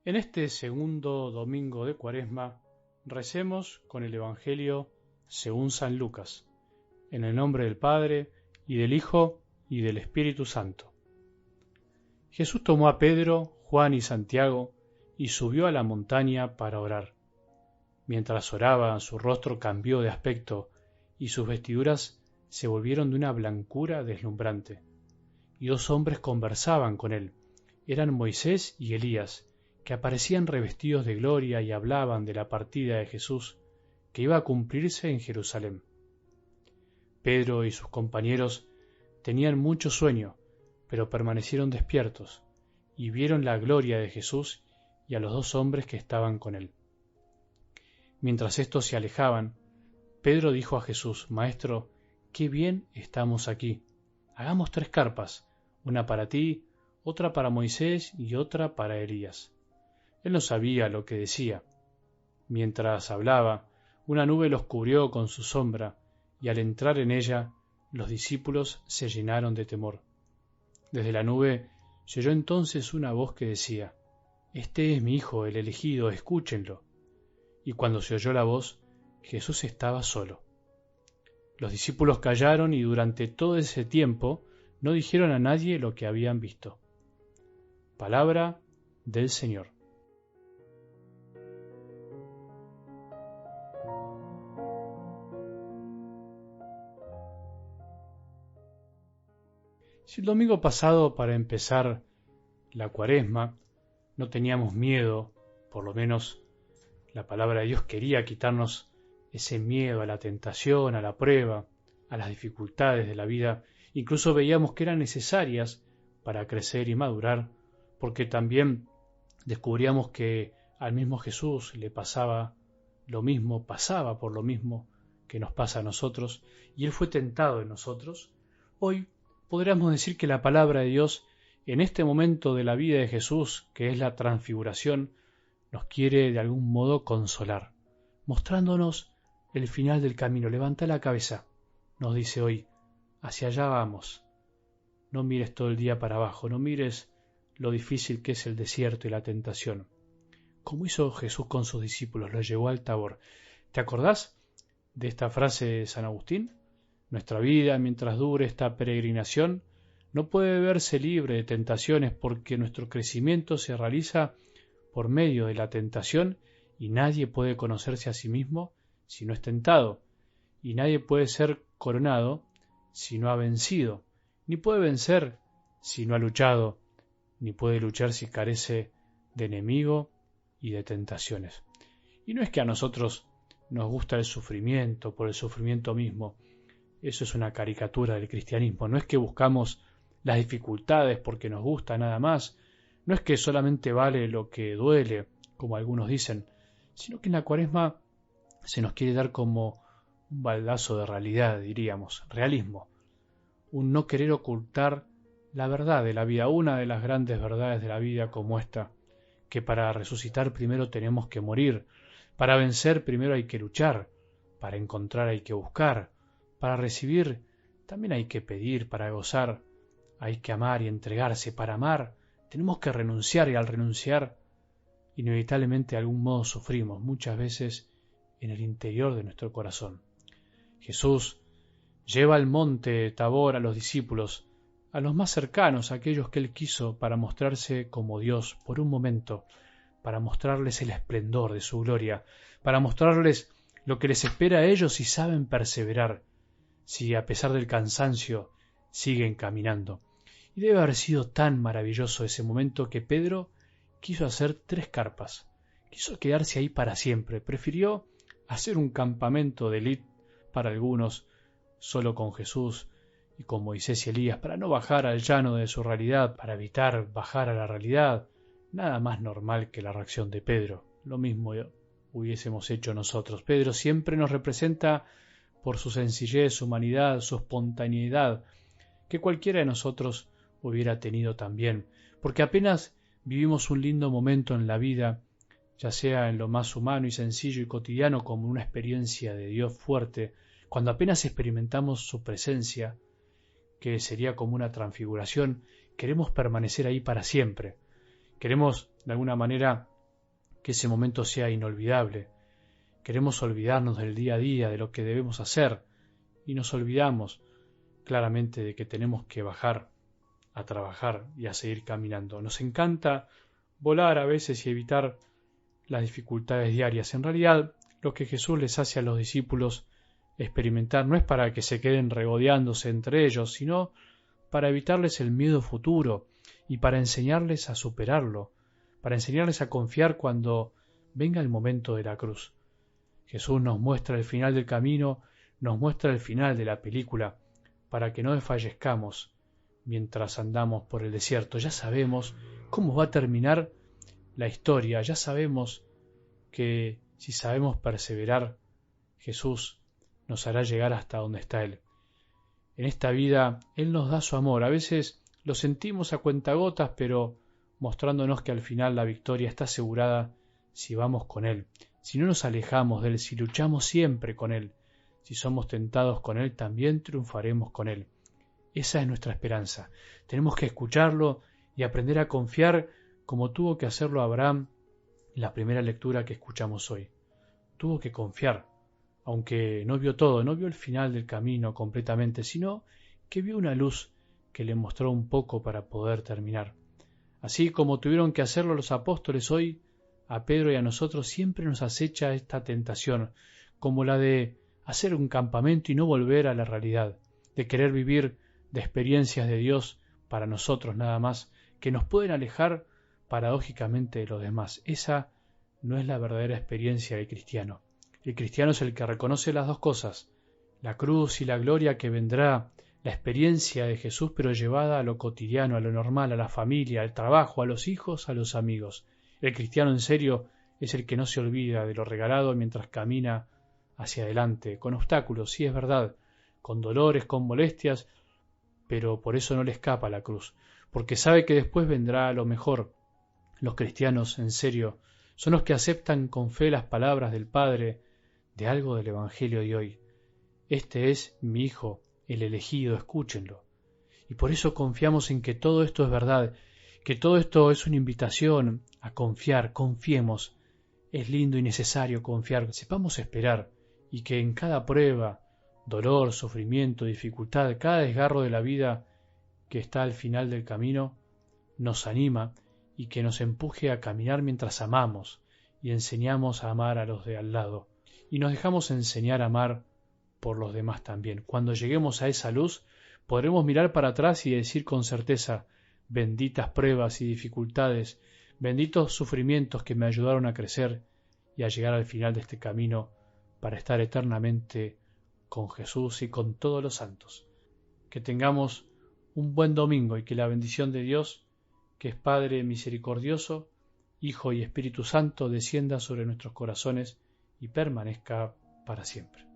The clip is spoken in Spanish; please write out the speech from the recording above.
En este segundo domingo de Cuaresma, recemos con el Evangelio según San Lucas, en el nombre del Padre, y del Hijo, y del Espíritu Santo. Jesús tomó a Pedro, Juan y Santiago, y subió a la montaña para orar. Mientras oraba, su rostro cambió de aspecto, y sus vestiduras se volvieron de una blancura deslumbrante. Y dos hombres conversaban con él. Eran Moisés y Elías, que aparecían revestidos de gloria y hablaban de la partida de Jesús, que iba a cumplirse en Jerusalén. Pedro y sus compañeros tenían mucho sueño, pero permanecieron despiertos, y vieron la gloria de Jesús y a los dos hombres que estaban con él. Mientras éstos se alejaban, Pedro dijo a Jesús: Maestro, qué bien estamos aquí. Hagamos 3 carpas, una para ti, otra para Moisés y otra para Elías. Él no sabía lo que decía. Mientras hablaba, una nube los cubrió con su sombra, y al entrar en ella, los discípulos se llenaron de temor. Desde la nube se oyó entonces una voz que decía: Este es mi Hijo, el elegido, escúchenlo. Y cuando se oyó la voz, Jesús estaba solo. Los discípulos callaron y durante todo ese tiempo no dijeron a nadie lo que habían visto. Palabra del Señor. Si el domingo pasado, para empezar la Cuaresma, no teníamos miedo, por lo menos la palabra de Dios quería quitarnos ese miedo a la tentación, a la prueba, a las dificultades de la vida, incluso veíamos que eran necesarias para crecer y madurar, porque también descubríamos que al mismo Jesús le pasaba lo mismo, pasaba por lo mismo que nos pasa a nosotros, y Él fue tentado en nosotros. Hoy podríamos decir que la palabra de Dios, en este momento de la vida de Jesús, que es la transfiguración, nos quiere de algún modo consolar, mostrándonos el final del camino. Levanta la cabeza, nos dice hoy, hacia allá vamos. No mires todo el día para abajo, no mires lo difícil que es el desierto y la tentación. Como hizo Jesús con sus discípulos, los llevó al Tabor. ¿Te acordás de esta frase de San Agustín? Nuestra vida, mientras dure esta peregrinación, no puede verse libre de tentaciones, porque nuestro crecimiento se realiza por medio de la tentación, y nadie puede conocerse a sí mismo si no es tentado, y nadie puede ser coronado si no ha vencido, ni puede vencer si no ha luchado, ni puede luchar si carece de enemigo y de tentaciones. Y no es que a nosotros nos gusta el sufrimiento por el sufrimiento mismo. Eso es una caricatura del cristianismo. No es que buscamos las dificultades porque nos gusta nada más. No es que solamente vale lo que duele, como algunos dicen, sino que en la Cuaresma se nos quiere dar como un baldazo de realidad, diríamos, realismo. Un no querer ocultar la verdad de la vida, una de las grandes verdades de la vida como esta, que para resucitar primero tenemos que morir, para vencer primero hay que luchar, para encontrar hay que buscar, para recibir también hay que pedir, para gozar hay que amar y entregarse. Para amar tenemos que renunciar, y al renunciar inevitablemente de algún modo sufrimos, muchas veces en el interior de nuestro corazón. Jesús lleva al monte Tabor a los discípulos, a los más cercanos, a aquellos que Él quiso para mostrarse como Dios por un momento, para mostrarles el esplendor de su gloria, para mostrarles lo que les espera a ellos si saben perseverar, si a pesar del cansancio siguen caminando. Y debe haber sido tan maravilloso ese momento que Pedro quiso hacer 3 carpas, quiso quedarse ahí para siempre, prefirió hacer un campamento de élite para algunos, solo con Jesús y con Moisés y Elías, para no bajar al llano de su realidad, para evitar bajar a la realidad. Nada más normal que la reacción de Pedro, lo mismo hubiésemos hecho nosotros. Pedro siempre nos representa por su sencillez, su humanidad, su espontaneidad, que cualquiera de nosotros hubiera tenido también, porque apenas vivimos un lindo momento en la vida, ya sea en lo más humano y sencillo y cotidiano como una experiencia de Dios fuerte, cuando apenas experimentamos su presencia, que sería como una transfiguración, queremos permanecer ahí para siempre. Queremos, de alguna manera, que ese momento sea inolvidable. Queremos olvidarnos del día a día, de lo que debemos hacer, y nos olvidamos claramente de que tenemos que bajar a trabajar y a seguir caminando. Nos encanta volar a veces y evitar las dificultades diarias. En realidad, lo que Jesús les hace a los discípulos experimentar no es para que se queden regodeándose entre ellos, sino para evitarles el miedo futuro y para enseñarles a superarlo, para enseñarles a confiar cuando venga el momento de la cruz. Jesús nos muestra el final del camino, nos muestra el final de la película, para que no desfallezcamos mientras andamos por el desierto. Ya sabemos cómo va a terminar la historia, ya sabemos que si sabemos perseverar, Jesús nos hará llegar hasta donde está Él. En esta vida Él nos da su amor, a veces lo sentimos a cuentagotas, pero mostrándonos que al final la victoria está asegurada si vamos con Él, si no nos alejamos de Él, si luchamos siempre con Él, si somos tentados con Él, también triunfaremos con Él. Esa es nuestra esperanza. Tenemos que escucharlo y aprender a confiar como tuvo que hacerlo Abraham en la primera lectura que escuchamos hoy. Tuvo que confiar, aunque no vio todo, no vio el final del camino completamente, sino que vio una luz que le mostró un poco para poder terminar. Así como tuvieron que hacerlo los apóstoles hoy, a Pedro y a nosotros siempre nos acecha esta tentación, como la de hacer un campamento y no volver a la realidad, de querer vivir de experiencias de Dios para nosotros nada más, que nos pueden alejar paradójicamente de los demás. Esa no es la verdadera experiencia del cristiano. El cristiano es el que reconoce las dos cosas, la cruz y la gloria que vendrá, la experiencia de Jesús pero llevada a lo cotidiano, a lo normal, a la familia, al trabajo, a los hijos, a los amigos. El cristiano en serio es el que no se olvida de lo regalado mientras camina hacia adelante, con obstáculos, sí es verdad, con dolores, con molestias, pero por eso no le escapa la cruz, porque sabe que después vendrá lo mejor. Los cristianos, en serio, son los que aceptan con fe las palabras del Padre de algo del Evangelio de hoy. Este es mi Hijo, el elegido, escúchenlo. Y por eso confiamos en que todo esto es verdad, que todo esto es una invitación a confiar, confiemos. Es lindo y necesario confiar, sepamos esperar, y que en cada prueba, dolor, sufrimiento, dificultad, cada desgarro de la vida que está al final del camino, nos anima y que nos empuje a caminar mientras amamos y enseñamos a amar a los de al lado. Y nos dejamos enseñar a amar por los demás también. Cuando lleguemos a esa luz, podremos mirar para atrás y decir con certeza, benditas pruebas y dificultades, benditos sufrimientos que me ayudaron a crecer y a llegar al final de este camino para estar eternamente con Jesús y con todos los santos. Que tengamos un buen domingo y que la bendición de Dios, que es Padre misericordioso, Hijo y Espíritu Santo, descienda sobre nuestros corazones y permanezca para siempre.